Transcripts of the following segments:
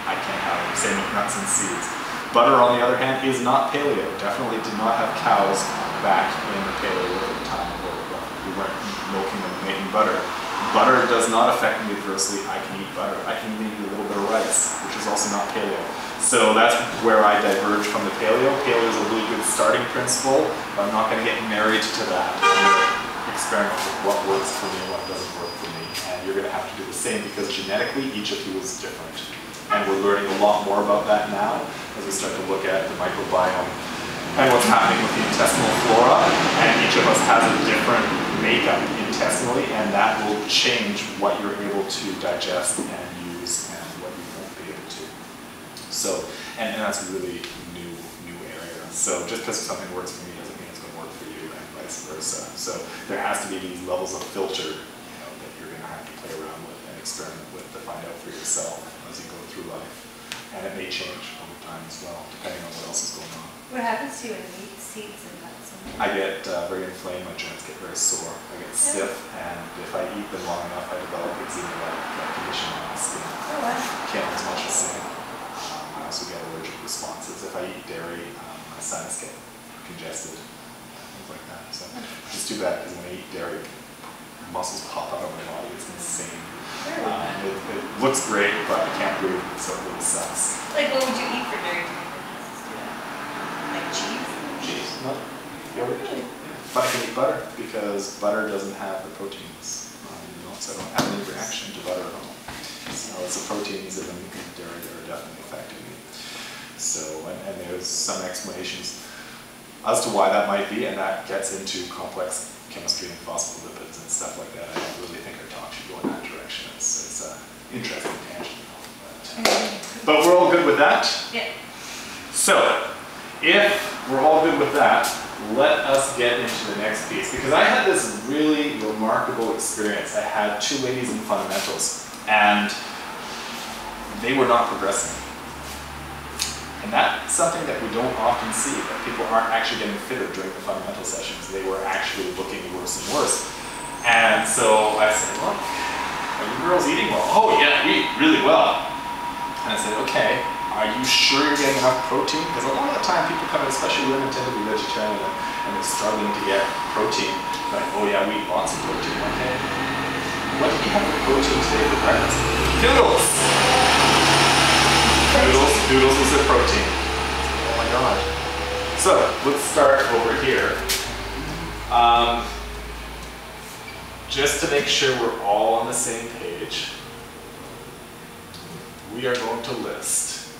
I can't have them. Same with nuts and seeds. Butter, on the other hand, is not paleo. Definitely did not have cows back in the Paleolithic time where we weren't milking them and making butter. Butter does not affect me adversely. I can eat butter. I can even eat a little bit of rice, which is also not paleo. So that's where I diverge from the paleo. Paleo is a really good starting principle, but I'm not going to get married to that. I'm going to experiment with what works for me and what doesn't work for me. And you're going to have to do the same because genetically, each of you is different. And we're learning a lot more about that now as we start to look at the microbiome and what's happening with the intestinal flora. And each of us has a different makeup intestinally, and that will change what you're able to digest and use and what you won't be able to. So, and that's a really new area. So just because something works for me doesn't mean it's going to work for you, and vice versa. So there has to be these levels of filter, that you're going to have to play around with and experiment with to find out for yourself as you go through life. And it may change over time as well, depending on what else is going on. What happens to you when you eat seeds and nuts? I get very inflamed, my joints get very sore, I get stiff, and if I eat them long enough, I develop eczema-like condition on my skin. Oh, wow. Can't as much as say. I also get allergic responses. If I eat dairy, my sinus get congested, things like that. So it's too bad because when I eat dairy, muscles pop out of my body. It's insane. It looks great, but I can't breathe, so it really sucks. Like, what would you eat for dairy? Like cheese? Cheese, no. Yogurt. Really? But I can eat butter because butter doesn't have the proteins. So I don't have any reaction to butter at all. So it's the proteins in the dairy that are definitely affecting me. So, and there's some explanations as to why that might be, and that gets into complex chemistry and phospholipids and stuff like that. I don't really think our talk should go in that direction. It's an interesting tangent. But we're all good with that? Yeah. So, if we're all good with that, let us get into the next piece, because I had this really remarkable experience. I had two ladies in fundamentals, and they were not progressing. And that's something that we don't often see, that people aren't actually getting fitter during the fundamental sessions. They were actually looking worse and worse. And so I said, look, are you girls eating well? Oh yeah, we eat really well. And I said, okay, are you sure you're getting enough protein? Because a lot of the time people come in, especially women tend to be vegetarian and they're struggling to get protein. Like, oh yeah, we eat lots of protein. Okay, what did you have for protein today for breakfast? Noodles! Noodles is a protein. Oh my god. So, let's start over here. Just to make sure we're all on the same page, we are going to list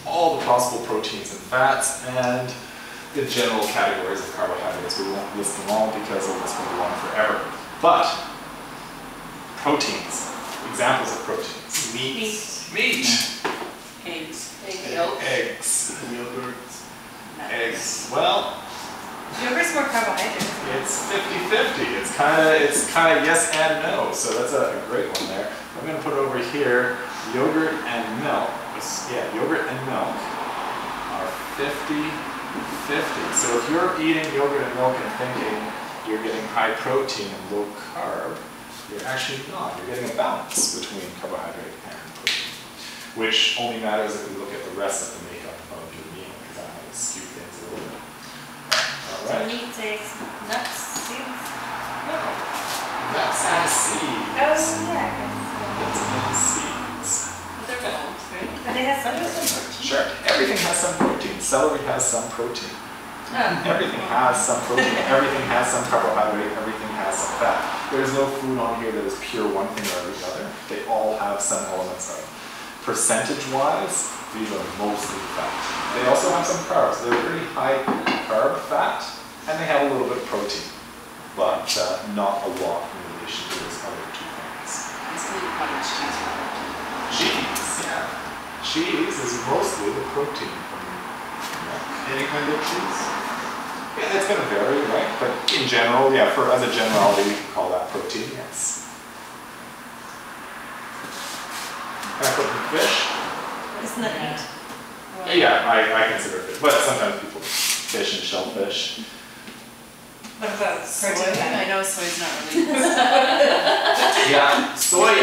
all the possible proteins and fats and the general categories of carbohydrates. We won't list them all because the list will go on forever. But proteins, examples of proteins. Meat. Eggs. Eggs. Yogurt. Eggs. Well, Yogurt's more carbohydrates. it's 50-50. It's kind of yes and no. So that's a great one there. I'm going to put over here yogurt and milk. Yeah, yogurt and milk are 50-50. So if you're eating yogurt and milk and thinking you're getting high protein and low carb, you're actually not. You're getting a balance between carbohydrate and protein, which only matters if we look at the rest of the makeup of your meal, because that might skew things a little bit. All right. So meat, eggs, nuts, seeds. No. Nuts and seeds. Oh, yeah. Nuts and seeds. But they're bones, right? But they have some protein. Sure. Everything has some protein. Celery has some protein. Everything has some protein. Everything has some carbohydrate. Everything has some fat. There's no food on here that is pure one thing or the other. They all have some elements of. Percentage-wise, these are mostly fat. They also have some carbs. They're pretty high carb fat, and they have a little bit of protein, but not a lot in relation to those other two things. It's really cottage cheese for protein. Cheese, yeah. Cheese is mostly the protein from milk. Any kind of cheese? Yeah, that's going to vary, right? But in general, yeah, as a generality, we can call that protein, yes. Can I put in fish? Isn't that meat? Yeah, I consider it, but sometimes people fish and shellfish. What about Soy? protein? I know soy's not really. Yeah, soy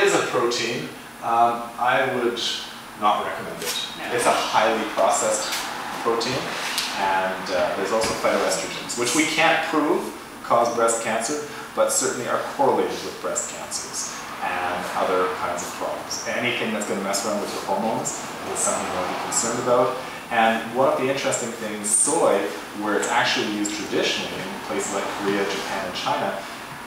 is a protein. I would not recommend it. No. It's a highly processed protein, and there's also phytoestrogens, which we can't prove cause breast cancer, but certainly are correlated with breast cancers and other kinds of problems. Anything that's going to mess around with your hormones is something you want to be concerned about. And one of the interesting things, soy, where it's actually used traditionally in places like Korea, Japan, and China,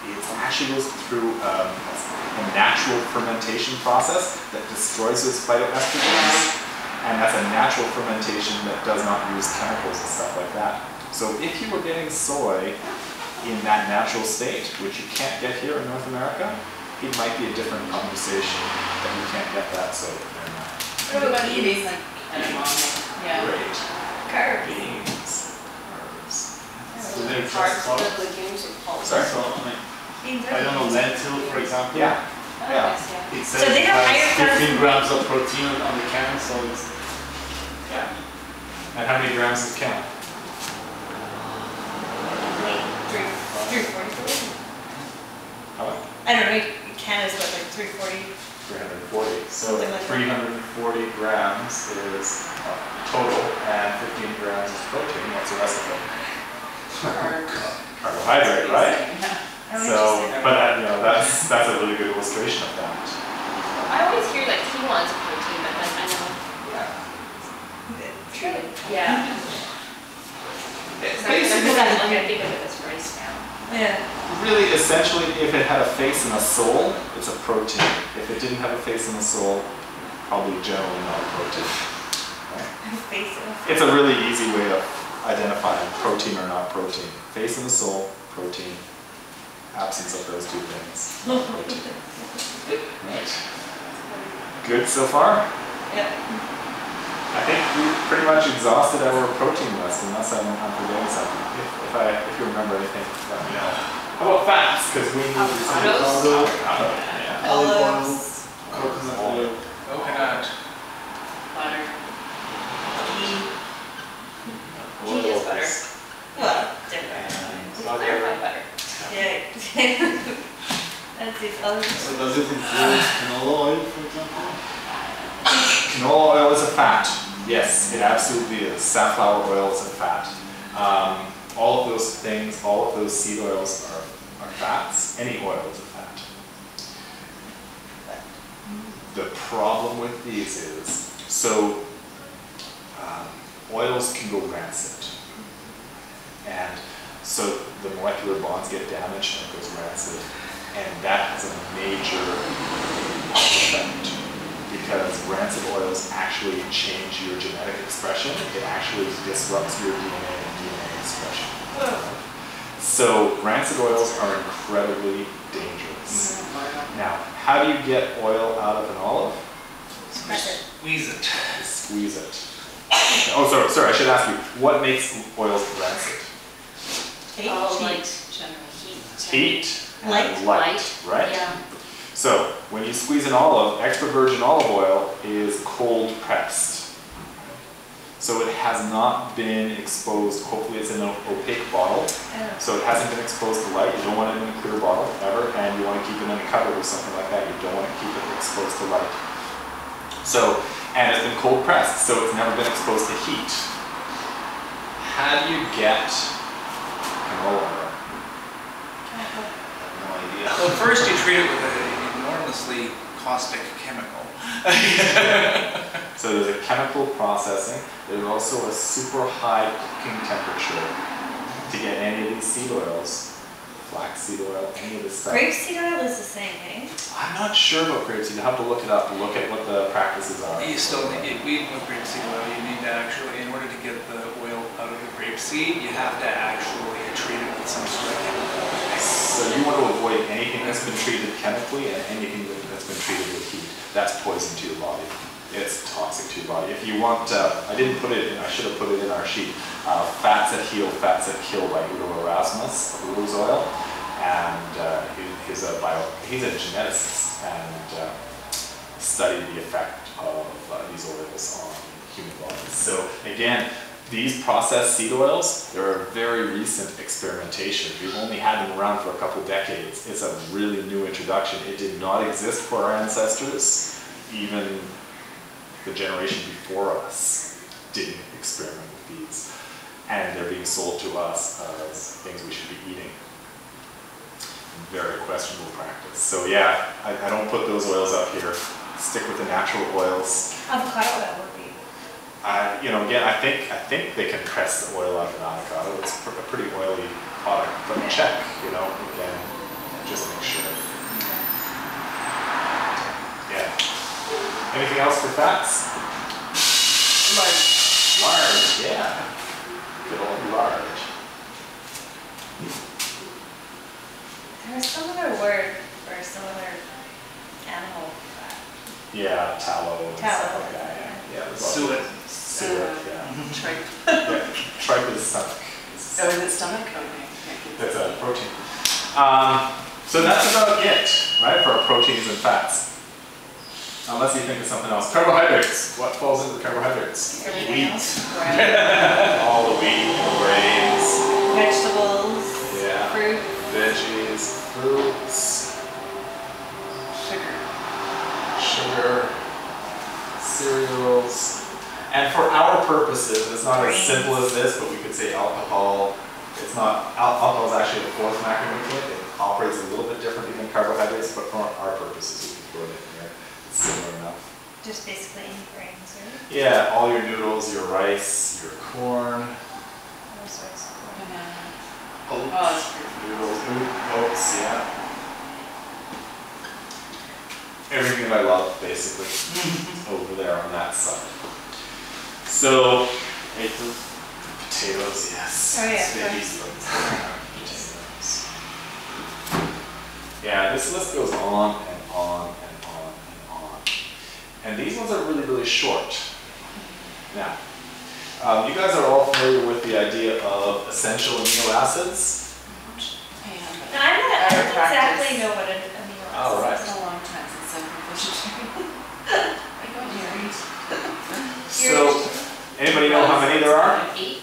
it actually goes through a natural fermentation process that destroys those phytoestrogens. And that's a natural fermentation that does not use chemicals and stuff like that. So if you were getting soy in that natural state, which you can't get here in North America, it might be a different conversation that you can't get that soy very much. What about eating like Edamame. Yeah. Great. carbs? Beans, herbs. So they're just Carbs, salt. the legumes and pulse. Sorry? So, like, Beans I don't know, lentil, for example. Yeah. Yeah. It So says they it have has higher 15 grams of protein on the can, so it's Yeah. And how many grams is count? Like 340. How much? I don't know, can is what, like 340? 340. So Something like that. 340 grams is total, and 15 grams is protein. What's the rest of it? Carbohydrate, right? Oh, So, interesting. but that's a really good illustration of that. I always hear like quinoa is a protein, but like I know. Yeah. It's So I basically, think of it as rice now. Yeah. really, essentially, if it had a face and a soul, it's a protein. If it didn't have a face and a soul, probably generally not a protein. Right? It's a really easy way of identifying protein or not protein. Face and the soul, protein. Absence of those two things, not protein. Right. Good so far? Yeah. I think we've pretty much exhausted our protein list, unless I'm forgetting something. If you remember anything, let me know. How about fats? Because we need Avocados. avocado. Yeah. olive oil, Olives. coconut oil. Coconut. Butter. Ghee is butter. Well, different. It's clarified butter. Yeah. That's these others. So does it include canola oil, for example? Canola oil is a fat. Yes, it absolutely is. Safflower oil is a fat. All of those things, all of those seed oils are fats. Any oil is a fat. The problem with these is, so oils can go rancid. And so the molecular bonds get damaged and it goes rancid. And that has a major effect because rancid oils actually change your genetic expression. It actually disrupts your DNA and DNA expression. So rancid oils are incredibly dangerous. Now, how do you get oil out of an olive? Squeeze it. Squeeze it. Oh, sorry, I should ask you, what makes oils rancid? Oh, like Generally. Heat Light. and light, right? Yeah. So, when you squeeze an olive, extra virgin olive oil is cold pressed. So it has not been exposed, hopefully it's in an opaque bottle, so it hasn't been exposed to light. You don't want it in a clear bottle, ever, and you want to keep it in a cupboard or something like that. You don't want to keep it exposed to light. So, and it's been cold pressed, so it's never been exposed to heat. How do you get canola oil? No idea. Well, first you treat it with an enormously caustic chemical. So there's a chemical processing. There's also a super high cooking temperature to get any of these seed oils, flaxseed oil, any of this stuff. Grapeseed oil is the same, eh? I'm not sure about grapeseed. You have to look it up and look at what the practices are. You still need, even with grapeseed oil, you need to actually, in order to get the oil out of the grapeseed, you have to actually treat it with some sort of chemical. So you want to avoid anything that's been treated chemically and anything that's been treated with heat. That's poison to your body. It's toxic to your body. If you want, I didn't put it in, I should have put it in our sheet. Fats That Heal, Fats That Kill by Udo Erasmus, Udo's oil. And he's a geneticist and studied the effect of these oils on human bodies. So again, these processed seed oils, they're a very recent experimentation. We've only had them around for a couple decades. It's a really new introduction. It did not exist for our ancestors. even the generation before us didn't experiment with these. And they're being sold to us as things we should be eating. Very questionable practice. So yeah, I don't put those oils up here. Stick with the natural oils. Avocado oil would be. You know, again, I think they can press the oil out of an avocado. It's a pretty oily product, but Yeah. check, you know, again, just make sure. Yeah. Anything else for fats? Large, yeah. Good old large. There's some other word for some other animal fat. Yeah, tallow. And Tallow. stuff like that. Yeah. there's lots of- Suet. Suet, yeah. Tripe. Yeah. Tripe is stomach. So is it stomach? Okay. That's a protein. So that's about it, right, for our proteins and fats. Unless you think of something else. Carbohydrates. What falls into the carbohydrates? Everything else? All the wheat, grains, Vegetables. yeah, Fruit. veggies, fruits, Sugar. sugar, cereals. And for our purposes, it's not as Grains. simple as this, but we could say alcohol. It's not, alcohol is actually the fourth macronutrient. It operates a little bit differently than carbohydrates, but for our purposes, we can throw it in here. It's similar enough. Just basically any grains, right? Yeah, all your noodles, your rice, your corn, All sorts of. Banana. oats, Oh, that's pretty. noodles, oats, yeah. Everything that I love, basically, over there on that side. So, potatoes, yes. Oh, yeah, Potatoes. Potatoes. Yeah, this list goes on and on and on and on. And these ones are really, really short. Now, you guys are all familiar with the idea of essential amino acids? Now, I don't Better exactly practice. know what an amino acid Oh, right. is. It's been a long time since I've been vegetarian. I go married. So, anybody know how many there are? 8.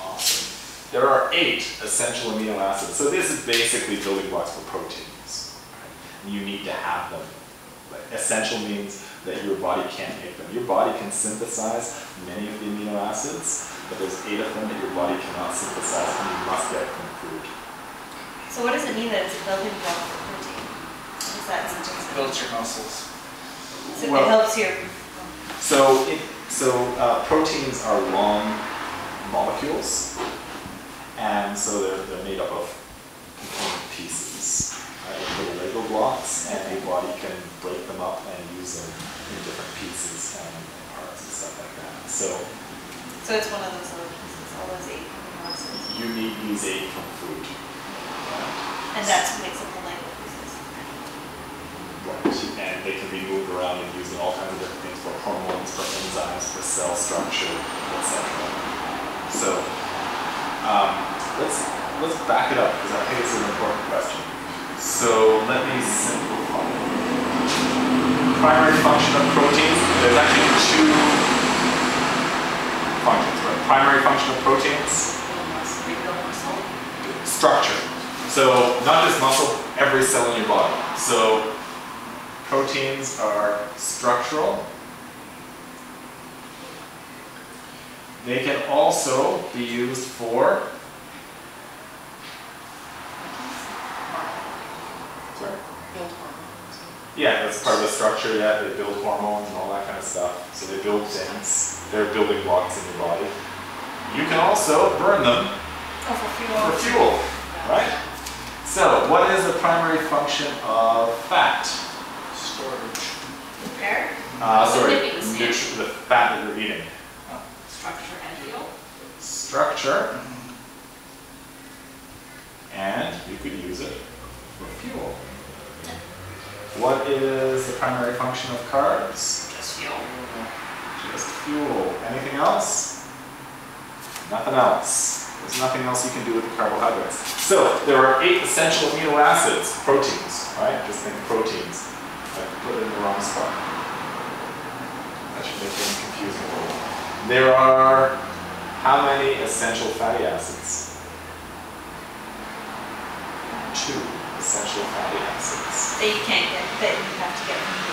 Awesome. There are 8 essential amino acids. So this is basically building blocks for proteins. You need to have them. Like, essential means that your body can't make them. Your body can synthesize many of the amino acids, but there's 8 of them that your body cannot synthesize and you must get from food. So what does it mean that it's a building block for protein? What does that suggest? Builds your muscles. So Well- it helps your. So proteins are long molecules, and so they're made up of component pieces, right, like little Lego blocks, and your body can break them up and use them in different pieces and parts and stuff like that. So So it's one of those little pieces, all those 8 amino acids. you need these 8 from food. Right? And that's what makes up the Lego pieces. Right. And they can be moved around and used in all kinds of different things, for hormones, for enzymes, for cell structure, etc. So let's back it up, because I think it's an important question. So let me simplify. Primary function of proteins, there's actually 2 functions, right? Primary function of proteins, Rebuild muscle. structure. So not just muscle, every cell in your body. So proteins are structural. They can also be used for, sorry? Build hormones. Yeah, that's part of the structure, yeah, they build hormones and all that kind of stuff. So they build things, they're building blocks in your body. You can also burn them Oh, for for fuel. fuel, right? So what is the primary function of fat? Storage. Repair? Sorry, Wouldn't it be the same? the fat that you're eating. Structure and fuel. Structure, and you could use it for fuel. What is the primary function of carbs? Just fuel. Just fuel. Anything else? Nothing else. There's nothing else you can do with the carbohydrates. So there are 8 essential amino acids, proteins, right? Just think proteins. I put it in the wrong spot. That should make things confusing. There are how many essential fatty acids? 2 essential fatty acids. That you can't get, that you have to get from food.